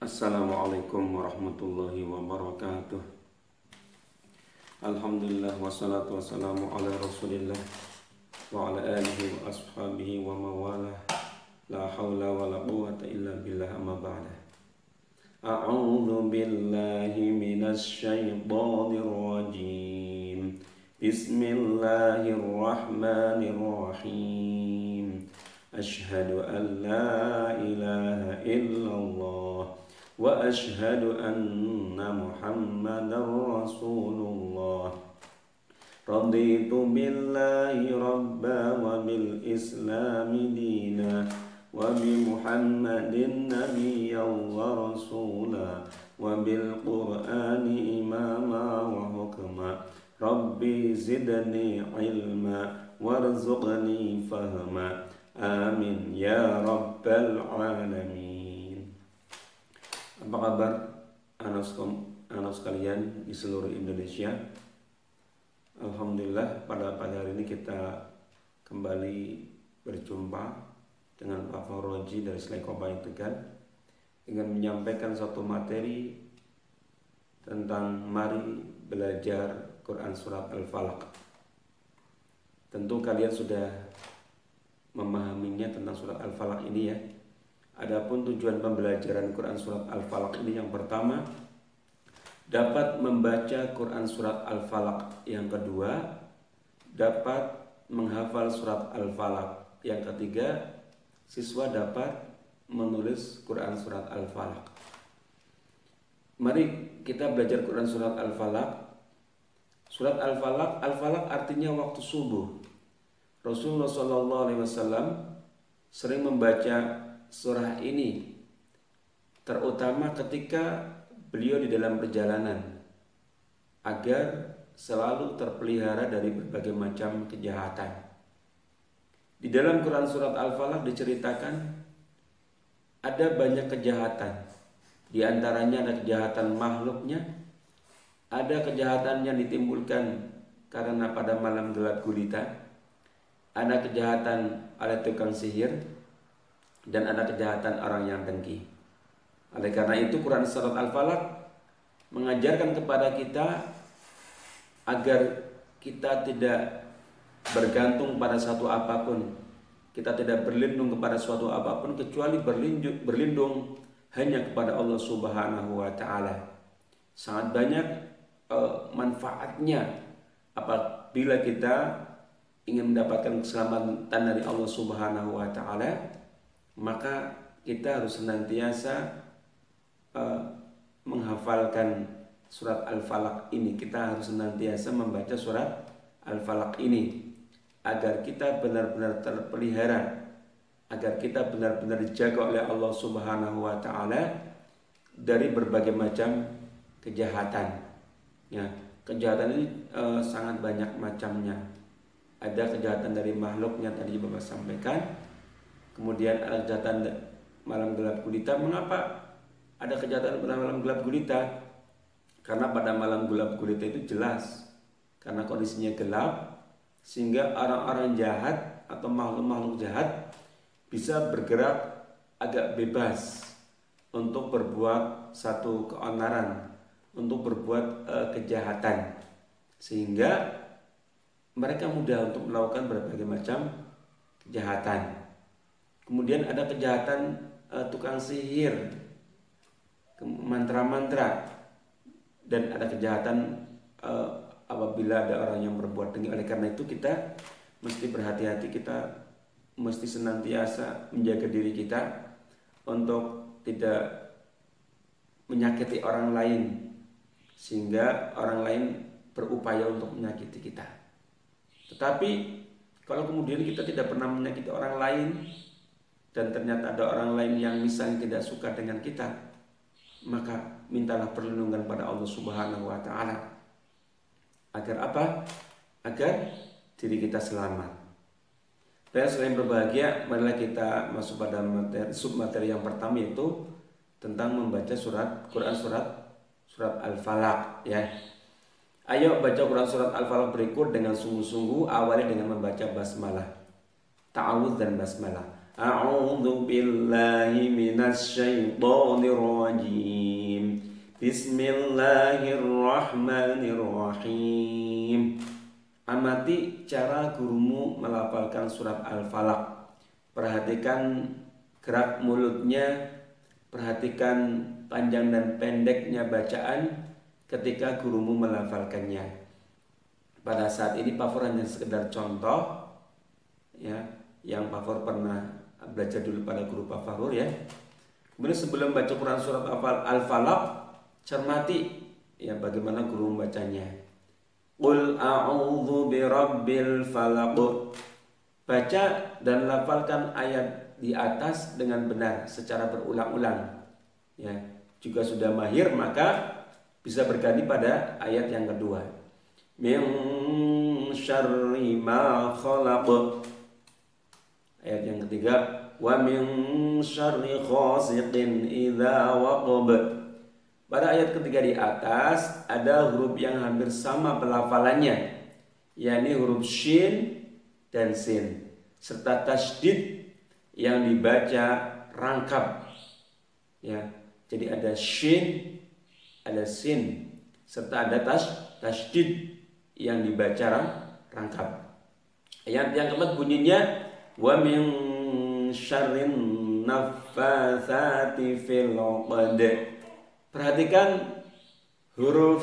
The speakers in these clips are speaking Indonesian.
Assalamualaikum warahmatullahi wabarakatuh. Alhamdulillah wassalatu wassalamu ala rasulillah wa ala alihi wa ashabihi wa mawalah. La hawla wa la quwwata illa billah amma ba'da. A'udzu billahi minasy syaithanir rajim. Bismillahirrahmanirrahim. Asyhadu an la ilaha illallah wa asyhadu anna Muhammadar Rasulullah. Raditu billahi rabba wa bil islami dina wa bi Muhammadin nabiyyan wa rasula wa bil qur'ani imama wa hukma. Rabbi zidni ilma warzuqni fahma. Amin ya rabbal alamin. Apa kabar anak sekalian di seluruh Indonesia? Alhamdulillah pada hari ini kita kembali berjumpa dengan Pak Fauroji dari Slekobayan Tegal dengan menyampaikan satu materi tentang mari belajar Quran Surat Al-Falaq. Tentu kalian sudah memahaminya tentang Surat Al-Falaq ini ya. Adapun tujuan pembelajaran Quran Surat Al-Falaq ini yang pertama, dapat membaca Quran Surat Al-Falaq. Yang kedua, dapat menghafal Surat Al-Falaq. Yang ketiga, siswa dapat menulis Quran Surat Al-Falaq. Mari kita belajar Quran Surat Al-Falaq. Surat Al-Falaq, Al-Falaq artinya waktu subuh. Rasulullah SAW sering membaca surah ini, terutama ketika beliau di dalam perjalanan, agar selalu terpelihara dari berbagai macam kejahatan. Di dalam Quran Surat Al-Falaq diceritakan ada banyak kejahatan. Di antaranya ada kejahatan makhluknya, ada kejahatan yang ditimbulkan karena pada malam gelap gulita, ada kejahatan oleh tukang sihir, dan ada kejahatan orang yang dengki. Oleh karena itu Quran Surat Al-Falaq mengajarkan kepada kita agar kita tidak bergantung pada suatu apapun, kita tidak berlindung kepada suatu apapun kecuali berlindung hanya kepada Allah Subhanahu wa Ta'ala. Sangat banyak manfaatnya apabila kita ingin mendapatkan keselamatan dari Allah Subhanahu wa Ta'ala, maka kita harus senantiasa menghafalkan surat Al-Falaq ini. Kita harus senantiasa membaca surat Al-Falaq ini agar kita benar-benar terpelihara, agar kita benar-benar dijaga oleh Allah Subhanahu wa Ta'ala dari berbagai macam kejahatan. Ya, kejahatan ini sangat banyak macamnya. Ada kejahatan dari makhluknya tadi Bapak sampaikan. Kemudian ada kejahatan malam gelap gulita. Mengapa ada kejahatan pada malam gelap gulita? Karena pada malam gelap gulita itu jelas, karena kondisinya gelap, sehingga orang-orang jahat atau makhluk-makhluk jahat bisa bergerak agak bebas untuk berbuat satu keonaran, untuk berbuat kejahatan, sehingga mereka mudah untuk melakukan berbagai macam kejahatan. Kemudian ada kejahatan tukang sihir, mantra-mantra, dan ada kejahatan apabila ada orang yang berbuat dengki. Oleh karena itu kita mesti berhati-hati, kita mesti senantiasa menjaga diri kita untuk tidak menyakiti orang lain, sehingga orang lain berupaya untuk menyakiti kita. Tetapi kalau kemudian kita tidak pernah menyakiti orang lain, dan ternyata ada orang lain yang misalnya tidak suka dengan kita, maka mintalah perlindungan pada Allah Subhanahu wa Ta'ala. Agar apa? Agar diri kita selamat. Dan selain berbahagia, marilah kita masuk pada submateri yang pertama, yaitu tentang membaca Quran surat Al-Falaq ya. Ayo baca Quran Surat Al-Falaq berikut dengan sungguh-sungguh. Awali dengan membaca basmalah, ta'awudz dan basmalah. A'udzu billahi minasyaitonir rajim. Bismillahirrahmanirrahim. Amati cara gurumu melafalkan surat Al-Falaq. Perhatikan gerak mulutnya, perhatikan panjang dan pendeknya bacaan ketika gurumu melafalkannya. Pada saat ini Pafur hanya sekedar contoh, ya, yang Pafur pernah belajar dulu pada guru Pafur, ya. Kemudian sebelum baca Quran surat Al-Falaq, cermati ya bagaimana guru membacanya. Qul a'udzu birabbil falaq. Baca dan lafalkan ayat di atas dengan benar secara berulang-ulang. Ya, jika sudah mahir maka bisa berganti pada ayat yang kedua. Min syarri ma khalaq. Ayat yang ketiga, wa min syarri ghasiqin idza waqab. Pada ayat ketiga di atas ada huruf yang hampir sama pelafalannya, yakni huruf shin dan sin, serta tasydid yang dibaca rangkap. Ya, jadi ada shin, ada sin, serta ada tasydid yang dibaca rangkap. Ayat yang keempat bunyinya wa min syarrin naffatsati fil 'uqad. Perhatikan huruf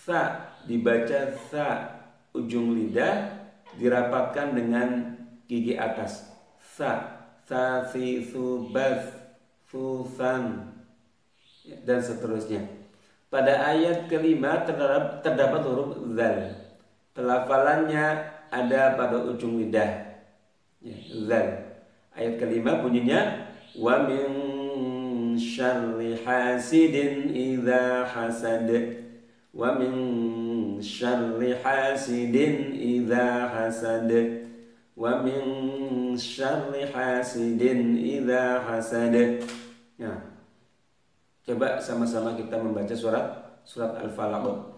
sa dibaca sa, ujung lidah dirapatkan dengan gigi atas. Sa, si, su, bas, susan, dan seterusnya. Pada ayat kelima terdapat huruf zal. Pelafalannya ada pada ujung lidah, ya, zal. Ayat kelima bunyinya wa min syarri hasidin idza hasad. Wa min syarri hasidin idza hasad. Wa min syarri hasidin idza hasad. Nah, coba sama-sama kita membaca surat Al-Falaq.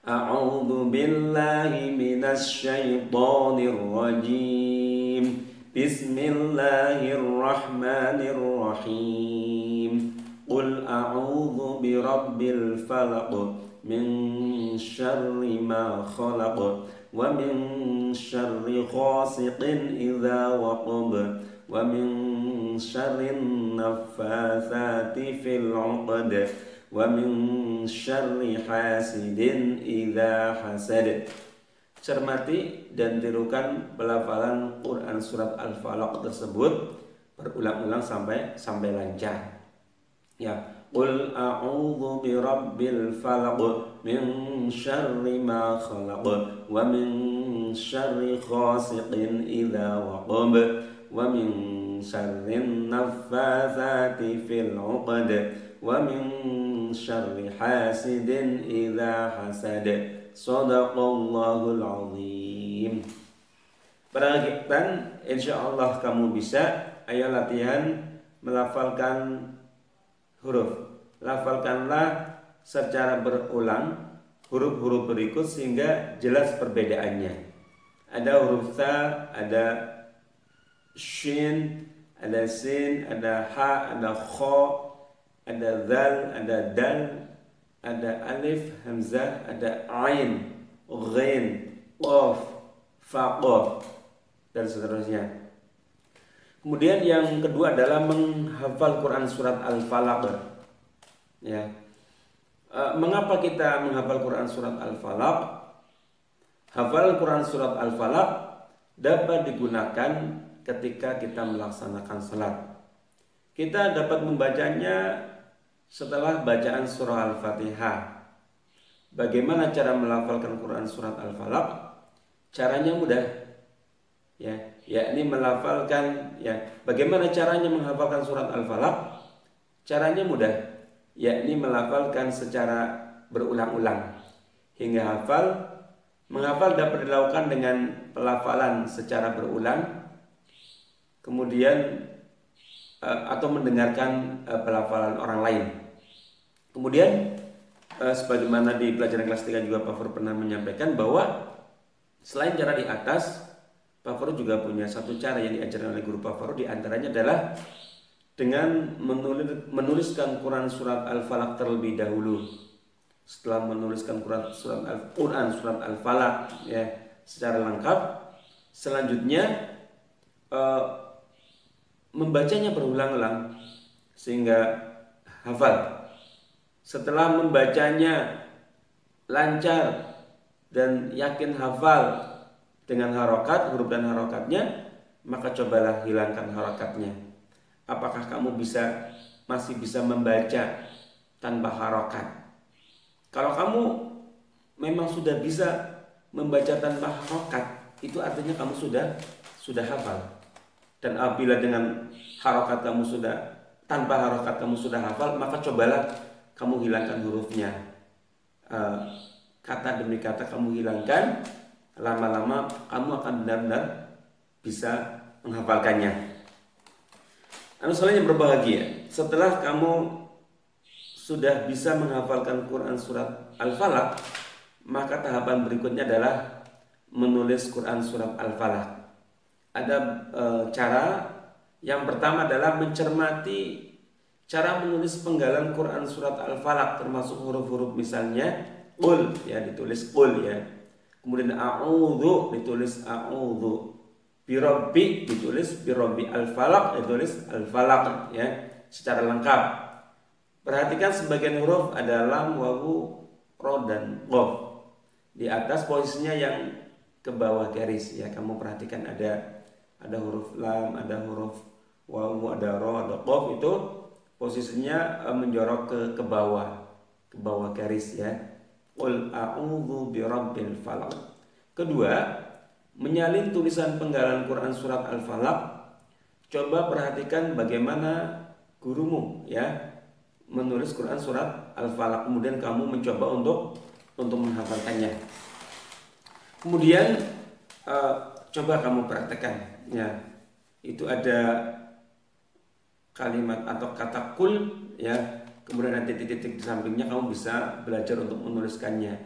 A'udzu billahi minasyaitonir rajim. Bismillahirrahmanirrahim. Qul a'udzu birabbil falaq min syarri ma khalaq wa min syarri ghasiqin idza waqab wa min syarri naffatsati fil 'uqad wa min syarri hasidin idza hasad. Cermati dan tirukan pelafalan Quran surat Al-Falaq tersebut berulang-ulang sampai lancar. Ya, qul a'udzu birabbil falaq min syarri ma khalaq wa min syarri ghasiqin idza waqab wa min syarri naffatsati fil 'uqad wa min syarri hasidin idza hasad. Shadaqallahul azim. Perhatikan, insyaallah kamu bisa. Ayo latihan melafalkan huruf. Lafalkanlah secara berulang huruf-huruf berikut sehingga jelas perbedaannya. Ada huruf ta, ada shin, ada sin, ada ha, ada kha, ada zal, ada dal, ada alif, hamzah, ada ain, ghain, qaf, fa, qaf, dan seterusnya. Kemudian yang kedua adalah menghafal Quran surat Al-Falaq. Ya. Mengapa kita menghafal Quran surat Al-Falaq? Hafal Quran surat Al-Falaq dapat digunakan ketika kita melaksanakan salat. Kita dapat membacanya setelah bacaan surah Al-Fatihah. Bagaimana cara melafalkan Quran surat Al-Falaq? Caranya mudah. Ya, yakni melafalkan, ya. Bagaimana caranya menghafalkan surat Al-Falaq? Caranya mudah, yakni melafalkan secara berulang-ulang hingga hafal. Menghafal dapat dilakukan dengan pelafalan secara berulang, kemudian atau mendengarkan pelafalan orang lain. Kemudian sebagaimana di pelajaran kelas 3 juga Pak Fur pernah menyampaikan bahwa selain cara di atas, Pak Faruk juga punya satu cara yang diajarkan oleh guru Pak Faruk, di antaranya adalah dengan menuliskan Quran surat Al-Falaq terlebih dahulu. Setelah menuliskan Quran surat Al-Falaq ya secara lengkap, selanjutnya membacanya berulang-ulang sehingga hafal. Setelah membacanya lancar dan yakin hafal dengan harokat, huruf dan harokatnya, maka cobalah hilangkan harokatnya. Apakah kamu masih bisa membaca tanpa harokat? Kalau kamu memang sudah bisa membaca tanpa harokat, itu artinya kamu sudah hafal. Dan apabila dengan harokat kamu tanpa harokat kamu sudah hafal, maka cobalah kamu hilangkan hurufnya. Kata demi kata kamu hilangkan, lama-lama kamu akan benar-benar bisa menghafalkannya. Anak-anak yang berbahagia, setelah kamu sudah bisa menghafalkan Quran surat Al-Falaq, maka tahapan berikutnya adalah menulis Quran surat Al-Falaq. Ada cara. Yang pertama adalah mencermati cara menulis penggalan Quran surat Al-Falaq, termasuk huruf-huruf misalnya qul ya ditulis qul ya. Kemudian a'udzu ditulis a'udzu. Birabbi ditulis birabbi al-falaq ditulis al-falaq ya secara lengkap. Perhatikan sebagian huruf ada lam, wawu, ro dan qaf. Di atas posisinya yang ke bawah garis ya, kamu perhatikan ada huruf lam, ada huruf wawu, ada ro, ada qaf, itu posisinya menjorok ke bawah garis ya. Qul a'udzu birabbil falaq. Kedua, menyalin tulisan penggalan Quran surat Al-Falaq. Coba perhatikan bagaimana gurumu ya menulis Quran surat Al-Falaq, kemudian kamu mencoba untuk menghafalkannya. Kemudian coba kamu praktekkan ya. Itu ada kalimat atau kata kul ya, kemudian ada titik-titik di sampingnya, kamu bisa belajar untuk menuliskannya.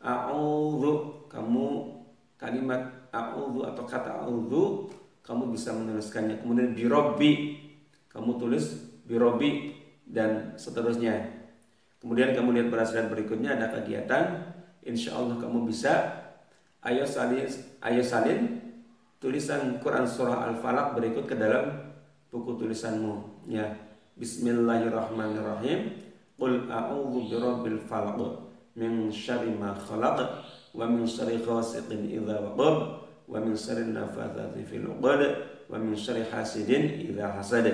A'udzu, kamu kalimat a'udzu atau kata a'udzu kamu bisa menuliskannya. Kemudian birabbi, kamu tulis birabbi dan seterusnya. Kemudian kamu lihat perhatian berikutnya ada kegiatan. Insya Allah kamu bisa ayo salin tulisan Quran surah Al-Falaq berikut ke dalam buku tulisanmu ya. Bismillahirrahmanirrahim. Qul a'udzu birabbil falaq min syarri ma khalaq wa min syarri ghasiqin idza waqab wa min syarri nafatsati fil 'uqad wa min syarri hasidin idza hasad.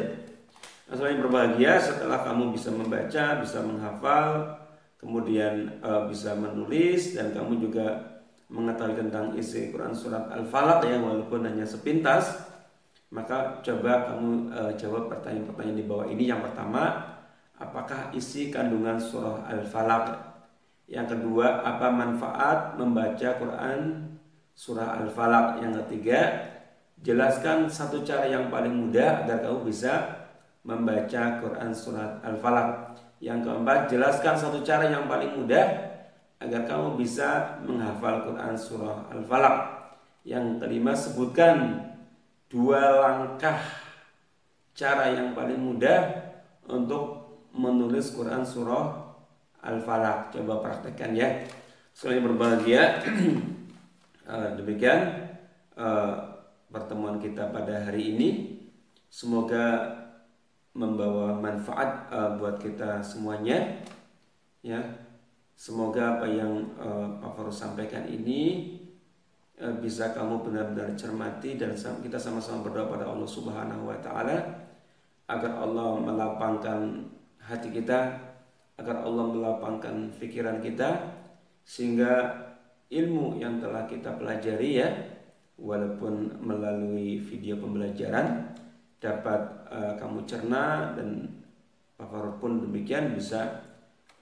Yang berbahagia, setelah kamu bisa membaca, bisa menghafal, kemudian bisa menulis, dan kamu juga mengetahui tentang isi Quran surat Al-Falaq ya, walaupun hanya sepintas, maka coba kamu jawab pertanyaan-pertanyaan di bawah ini. Yang pertama, apakah isi kandungan surah Al-Falaq? Yang kedua, apa manfaat membaca Quran surah Al-Falaq? Yang ketiga, jelaskan satu cara yang paling mudah agar kamu bisa membaca Quran surat Al-Falaq. Yang keempat, jelaskan satu cara yang paling mudah agar kamu bisa menghafal Quran surah Al-Falaq. Yang kelima, sebutkan 2 langkah cara yang paling mudah untuk menulis Quran surah Al-Falaq. Coba praktekkan ya. Selain berbahagia, demikian pertemuan kita pada hari ini. Semoga membawa manfaat buat kita semuanya ya. Semoga apa yang Pak Faruk sampaikan ini bisa kamu benar-benar cermati, dan kita sama-sama berdoa pada Allah Subhanahu wa taala agar Allah melapangkan hati kita, agar Allah melapangkan pikiran kita, sehingga ilmu yang telah kita pelajari ya, walaupun melalui video pembelajaran, dapat kamu cerna, dan Pak Faruk pun demikian bisa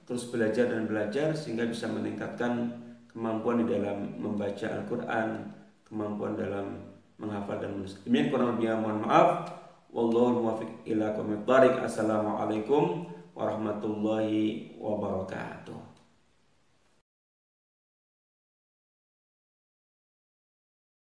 terus belajar dan belajar sehingga bisa meningkatkan kemampuan di dalam membaca Al-Quran, kemampuan dalam menghafal dan menulis. Demikian kurang lebihnya mohon maaf. Wallahu muwaffiq ila aqwamit thoriq. Assalamualaikum warahmatullahi wabarakatuh.